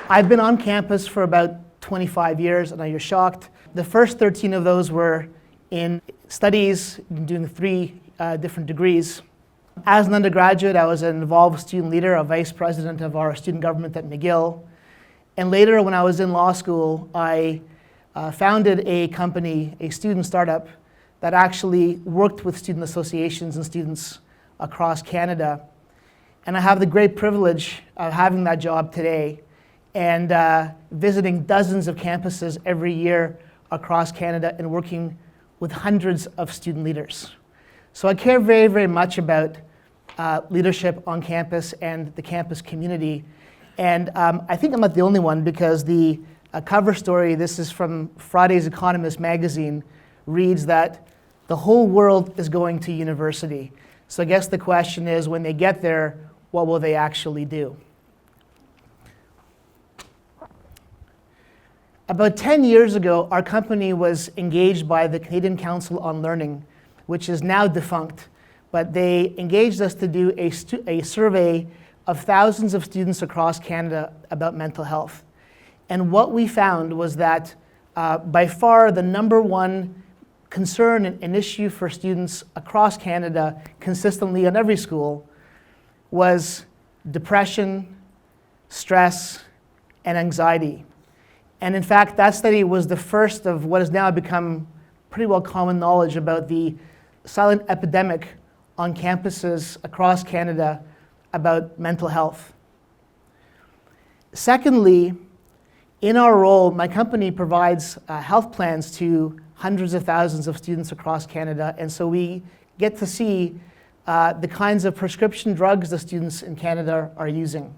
I've been on campus for about 25 years. I know you're shocked. The first 13 of those were in studies, doing 3 different degrees. As an undergraduate, I was an involved student leader, a vice president of our student government at McGill. And later, when I was in law school, I founded a company, a student startup, that actually worked with student associations and students across Canada. And I have the great privilege of having that job today and visiting dozens of campuses every year across Canada and working with hundreds of student leaders. So I care very, very much about leadership on campus and the campus community. And I think I'm not the only one, because the cover story, this is from Friday's Economist magazine, reads that the whole world is going to university. So I guess the question is, when they get there, what will they actually do? About 10 years ago, our company was engaged by the Canadian Council on Learning, which is now defunct. But they engaged us to do a survey of thousands of students across Canada about mental health. And what we found was that by far the number one concern and issue for students across Canada, consistently in every school, was depression, stress, and anxiety. And in fact, that study was the first of what has now become pretty well common knowledge about the silent epidemic on campuses across Canada about mental health. Secondly, in our role, my company provides health plans to hundreds of thousands of students across Canada, and so we get to see the kinds of prescription drugs the students in Canada are using.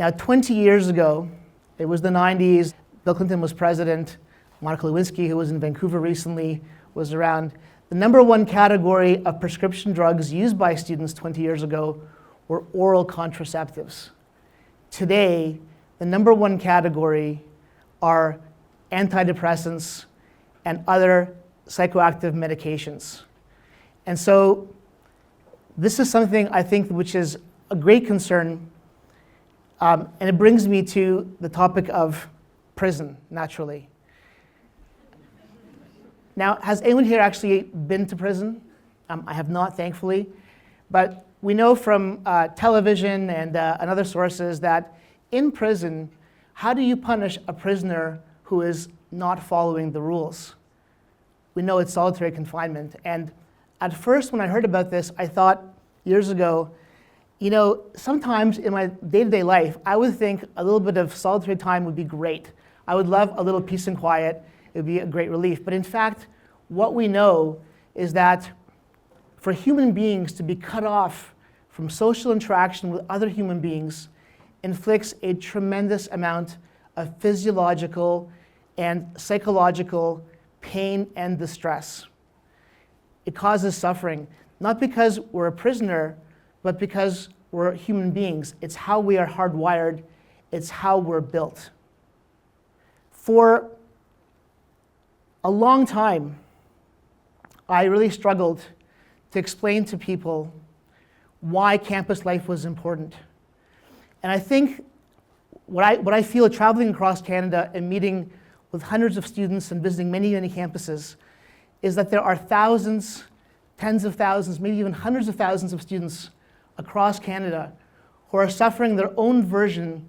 Now, 20 years ago, it was the 90s, Bill Clinton was president, Monica Lewinsky, who was in Vancouver recently, was around. The number one category of prescription drugs used by students 20 years ago were oral contraceptives. Today, the number one category are antidepressants and other psychoactive medications. And so this is something I think which is a great concern, and it brings me to the topic of prison, naturally. Now, has anyone here actually been to prison? I have not, thankfully. But we know from television and other sources that in prison, how do you punish a prisoner who is not following the rules? We know it's solitary confinement. And at first, when I heard about this, I thought years ago, you know, sometimes in my day-to-day life, I would think a little bit of solitary time would be great. I would love a little peace and quiet. It would be a great relief. But in fact, what we know is that for human beings to be cut off from social interaction with other human beings inflicts a tremendous amount of physiological and psychological pain and distress. It causes suffering, not because we're a prisoner, but because we're human beings. It's how we are hardwired. It's how we're built. For a long time, I really struggled to explain to people why campus life was important. And I think what I feel traveling across Canada and meeting with hundreds of students and visiting many, many campuses is that there are thousands, tens of thousands, maybe even hundreds of thousands of students across Canada who are suffering their own version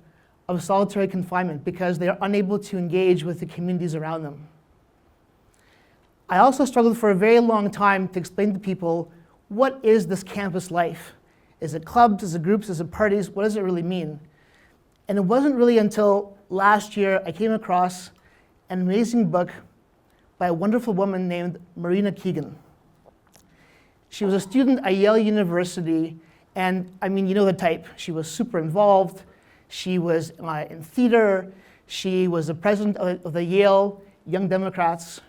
of solitary confinement because they are unable to engage with the communities around them. I also struggled for a very long time to explain to people, what is this campus life? Is it clubs, is it groups, is it parties? What does it really mean? And it wasn't really until last year I came across an amazing book by a wonderful woman named Marina Keegan. She was a student at Yale University, and I mean, you know the type. She was super involved. She was in theater. She was the president of the Yale Young Democrats.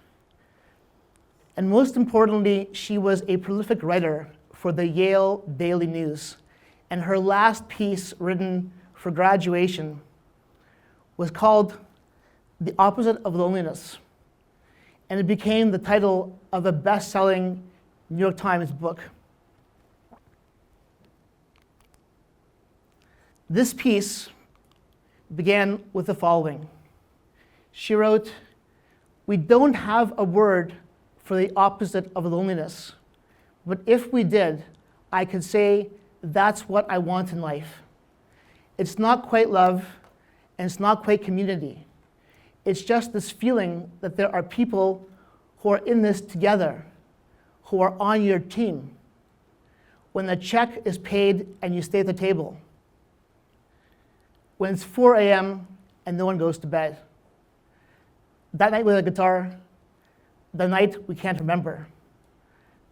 And most importantly, she was a prolific writer for the Yale Daily News. And her last piece written for graduation was called The Opposite of Loneliness. And it became the title of a best-selling New York Times book. This piece began with the following. She wrote, "We don't have a word for the opposite of loneliness, but if we did, I could say that's what I want in life. It's not quite love, and it's not quite community. It's just this feeling that there are people who are in this together, who are on your team. When the check is paid and you stay at the table. When it's 4 a.m. and no one goes to bed. That night with a guitar, the night we can't remember.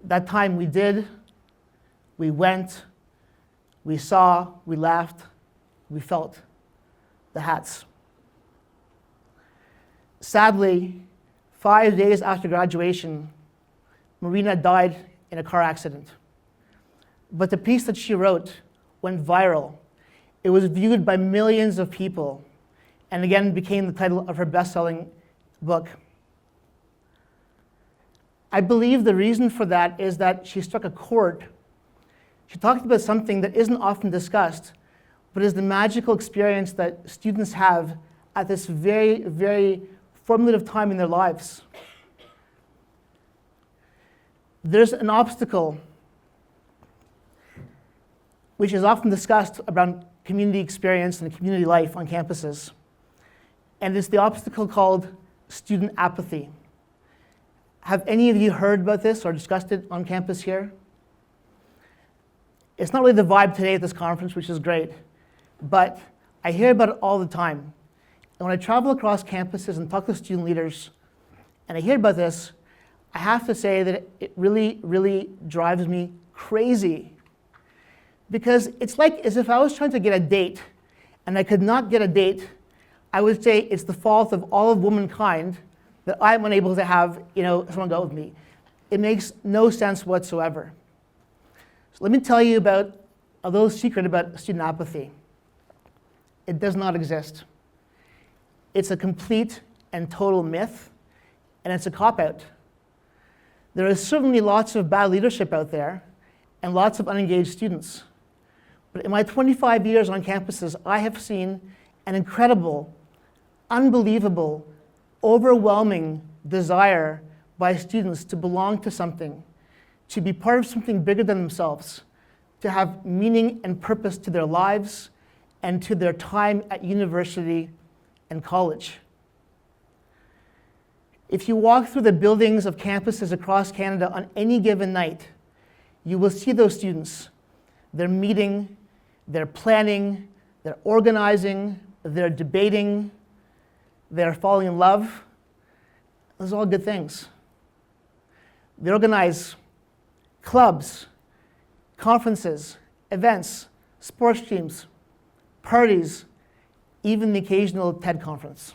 That time we did, we went, we saw, we laughed, we felt. The hats." Sadly, 5 days after graduation, Marina died in a car accident. But the piece that she wrote went viral. It was viewed by millions of people, and again became the title of her best-selling book. I believe the reason for that is that she struck a chord. She talked about something that isn't often discussed, but is the magical experience that students have at this very, very formative time in their lives. There's an obstacle which is often discussed around community experience and community life on campuses. And it's the obstacle called student apathy. Have any of you heard about this or discussed it on campus here? It's not really the vibe today at this conference, which is great, but I hear about it all the time. And when I travel across campuses and talk to student leaders, and I hear about this, I have to say that it really, really drives me crazy. Because it's like as if I was trying to get a date, and I could not get a date, I would say it's the fault of all of womankind that I'm unable to have, someone go with me. It makes no sense whatsoever. So let me tell you about a little secret about student apathy. It does not exist. It's a complete and total myth, and it's a cop-out. There is certainly lots of bad leadership out there, and lots of unengaged students. But in my 25 years on campuses, I have seen an incredible, unbelievable, overwhelming desire by students to belong to something, to be part of something bigger than themselves, to have meaning and purpose to their lives and to their time at university and college. If you walk through the buildings of campuses across Canada on any given night, you will see those students. They're meeting, they're planning, they're organizing, they're debating, they're falling in love. Those are all good things. They organize clubs, conferences, events, sports teams, parties, even the occasional TED conference.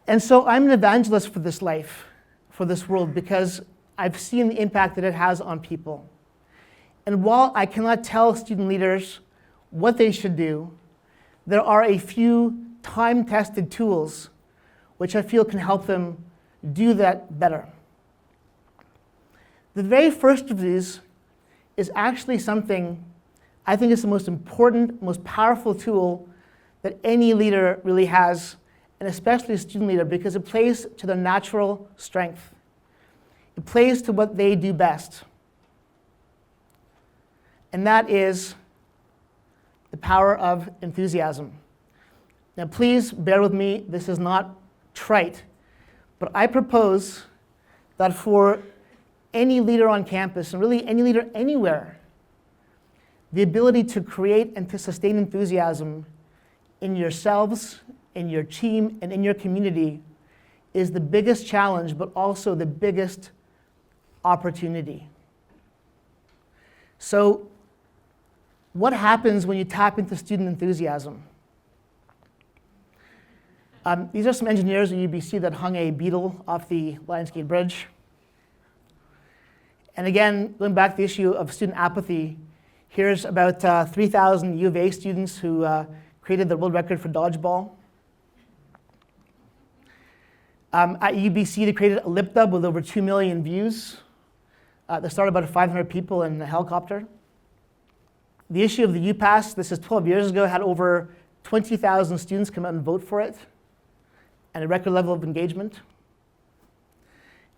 And so I'm an evangelist for this life, for this world, because I've seen the impact that it has on people. And while I cannot tell student leaders what they should do, there are a few time-tested tools which I feel can help them do that better. The very first of these is actually something I think is the most important, most powerful tool that any leader really has, and especially a student leader, because it plays to their natural strength. It plays to what they do best. And that is the power of enthusiasm. Now please bear with me, this is not trite, but I propose that for any leader on campus, and really any leader anywhere, the ability to create and to sustain enthusiasm in yourselves, in your team, and in your community is the biggest challenge, but also the biggest opportunity. So, what happens when you tap into student enthusiasm? These are some engineers at UBC that hung a beetle off the Lionsgate Bridge. And again, going back to the issue of student apathy, here's about 3,000 U of A students who created the world record for dodgeball. At UBC, they created a lip dub with over 2 million views. They started about 500 people in a helicopter. The issue of the UPass, this is 12 years ago, had over 20,000 students come out and vote for it, and a record level of engagement.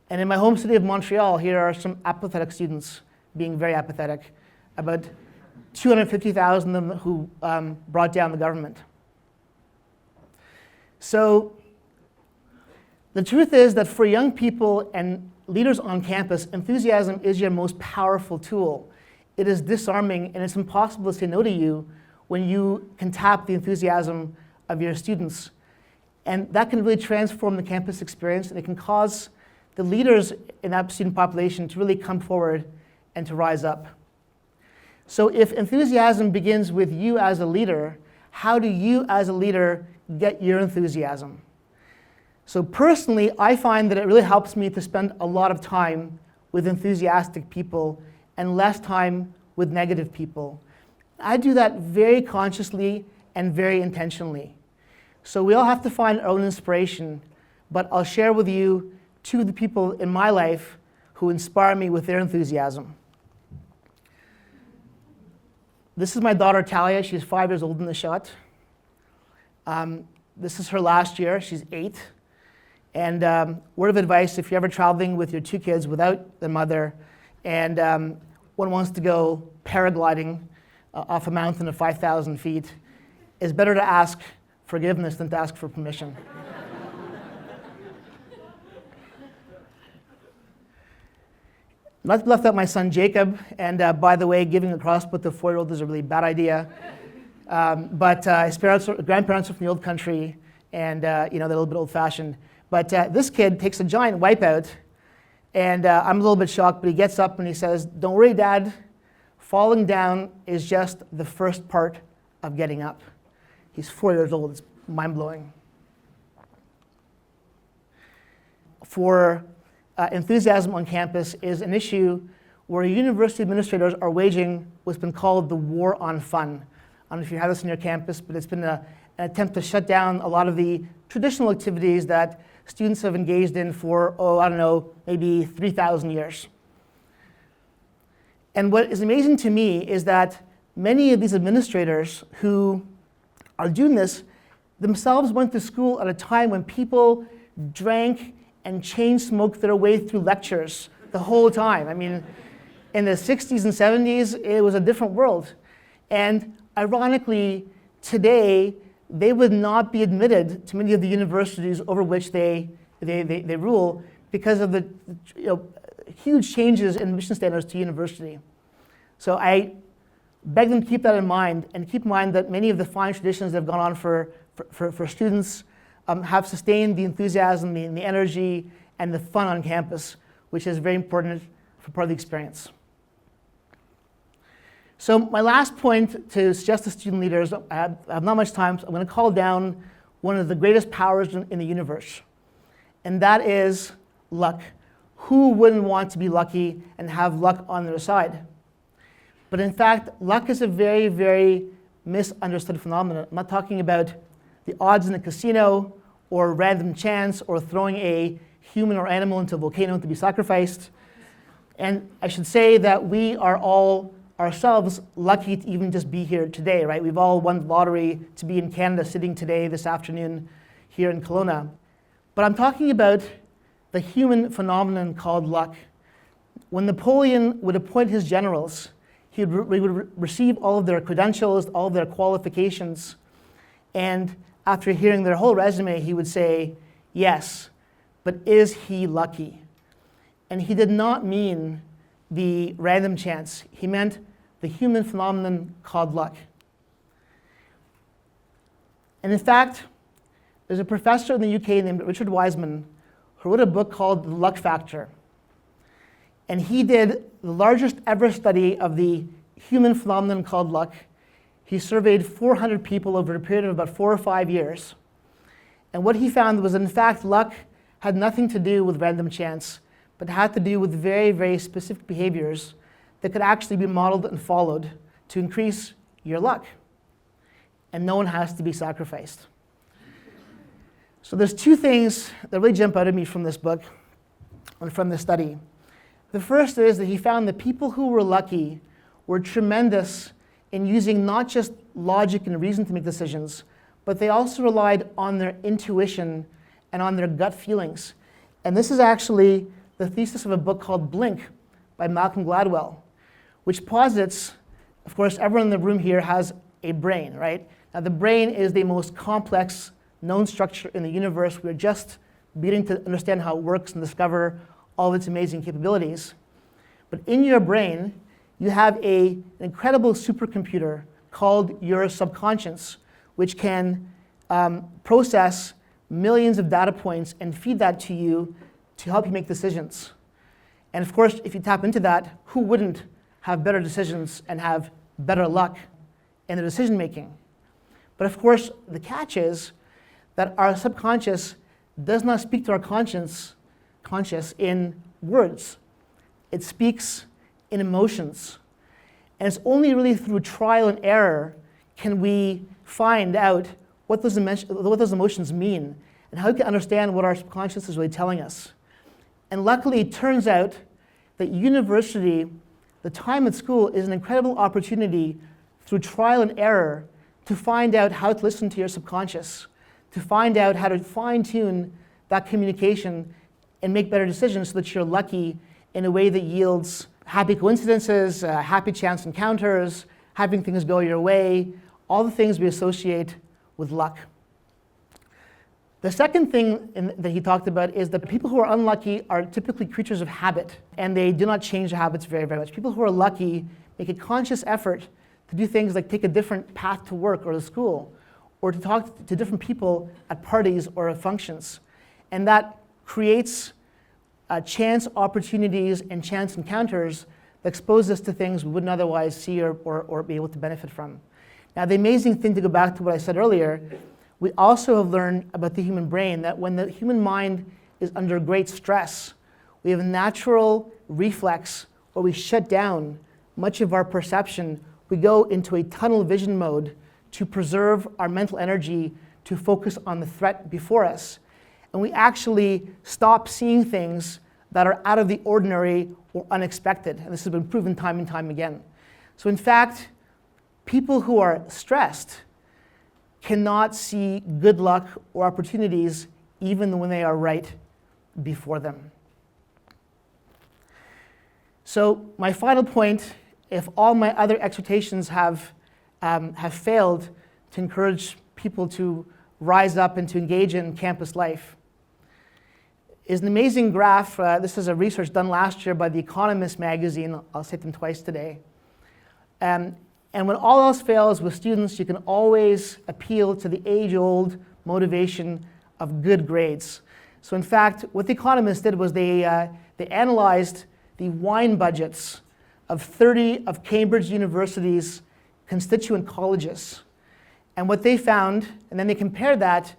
And in my home city of Montreal, here are some apathetic students being very apathetic, about 250,000 of them who brought down the government. So the truth is that for young people and leaders on campus, enthusiasm is your most powerful tool. It is disarming, and it's impossible to say no to you when you can tap the enthusiasm of your students. And that can really transform the campus experience, and it can cause the leaders in that student population to really come forward and to rise up. So if enthusiasm begins with you as a leader, how do you as a leader get your enthusiasm? So personally, I find that it really helps me to spend a lot of time with enthusiastic people and less time with negative people. I do that very consciously and very intentionally. So we all have to find our own inspiration, but I'll share with you two of the people in my life who inspire me with their enthusiasm. This is my daughter Talia. She's 5 years old in the shot. This is her last year. She's 8. And word of advice, if you're ever traveling with your 2 kids without their mother, and one wants to go paragliding off a mountain of 5,000 feet, it's better to ask forgiveness than to ask for permission. I've left out my son Jacob, and by the way, giving a crossbow to a 4-year-old is a really bad idea. But his grandparents are from the old country, and they're a little bit old-fashioned. But this kid takes a giant wipeout, and I'm a little bit shocked, but he gets up and he says, "Don't worry, Dad, falling down is just the first part of getting up." He's 4 years old. It's mind-blowing. For enthusiasm on campus is an issue where university administrators are waging what's been called the war on fun. I don't know if you have this on your campus, but it's been an attempt to shut down a lot of the traditional activities that students have engaged in for, maybe 3,000 years. And what is amazing to me is that many of these administrators who are doing this themselves went to school at a time when people drank and chain smoked their way through lectures the whole time. I mean, in the 60s and 70s, it was a different world. And ironically, today, they would not be admitted to many of the universities over which they rule because of the huge changes in admission standards to university. So I beg them to keep that in mind, and keep in mind that many of the fine traditions that have gone on for students have sustained the enthusiasm, the energy, and the fun on campus, which is very important for part of the experience. So my last point to suggest to student leaders, I have not much time, so I'm going to call down one of the greatest powers in the universe, and that is luck. Who wouldn't want to be lucky and have luck on their side? But in fact, luck is a very, very misunderstood phenomenon. I'm not talking about the odds in a casino, or random chance, or throwing a human or animal into a volcano to be sacrificed. And I should say that we are all ourselves lucky to even just be here today, right? We've all won the lottery to be in Canada sitting today, this afternoon, here in Kelowna. But I'm talking about the human phenomenon called luck. When Napoleon would appoint his generals, he would receive all of their credentials, all of their qualifications, and after hearing their whole resume, he would say, "Yes, but is he lucky?" And he did not mean the random chance. He meant the human phenomenon called luck. And in fact, there's a professor in the UK named Richard Wiseman who wrote a book called The Luck Factor. And he did the largest ever study of the human phenomenon called luck. He surveyed 400 people over a period of about 4 or 5 years. And what he found was, in fact, luck had nothing to do with random chance, but had to do with very, very specific behaviors that could actually be modeled and followed to increase your luck. And no one has to be sacrificed. So there's 2 things that really jump out at me from this book and from this study. The first is that he found that people who were lucky were tremendous in using not just logic and reason to make decisions, but they also relied on their intuition and on their gut feelings. And this is actually the thesis of a book called Blink by Malcolm Gladwell, which posits, of course, everyone in the room here has a brain, right? Now, the brain is the most complex known structure in the universe. We're just beginning to understand how it works and discover all of its amazing capabilities. But in your brain, you have an incredible supercomputer called your subconscious, which can process millions of data points and feed that to you to help you make decisions. And of course, if you tap into that, who wouldn't have better decisions and have better luck in their decision making? But of course, the catch is that our subconscious does not speak to our conscious in words. It speaks in emotions. And it's only really through trial and error can we find out what those emotions mean and how we can understand what our subconscious is really telling us. And luckily, it turns out that university, the time at school, is an incredible opportunity through trial and error to find out how to listen to your subconscious, to find out how to fine-tune that communication and make better decisions so that you're lucky in a way that yields happy coincidences, happy chance encounters, having things go your way, all the things we associate with luck. The second thing that he talked about is that people who are unlucky are typically creatures of habit, and they do not change their habits very, very much. People who are lucky make a conscious effort to do things like take a different path to work or to school, or to talk to different people at parties or at functions. And that creates chance opportunities and chance encounters that expose us to things we wouldn't otherwise see or be able to benefit from. Now, the amazing thing, to go back to what I said earlier, we also have learned about the human brain that when the human mind is under great stress, we have a natural reflex where we shut down much of our perception. We go into a tunnel vision mode to preserve our mental energy to focus on the threat before us. And we actually stop seeing things that are out of the ordinary or unexpected. And this has been proven time and time again. So in fact, people who are stressed cannot see good luck or opportunities even when they are right before them. So my final point, if all my other exhortations have failed to encourage people to rise up and to engage in campus life, is an amazing graph. This is a research done last year by The Economist magazine. I'll cite them twice today. And when all else fails with students, you can always appeal to the age-old motivation of good grades. So in fact, what The Economist did was they analyzed the wine budgets of 30 of Cambridge University's constituent colleges. And what they found, and then they compared that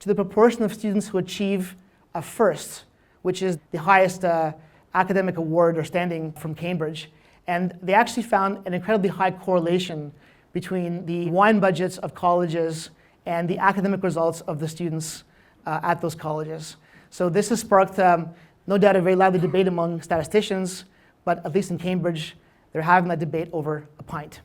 to the proportion of students who achieve a first, which is the highest academic award or standing from Cambridge. And they actually found an incredibly high correlation between the wine budgets of colleges and the academic results of the students at those colleges. So this has sparked, no doubt, a very lively debate among statisticians, but at least in Cambridge, they're having that debate over a pint.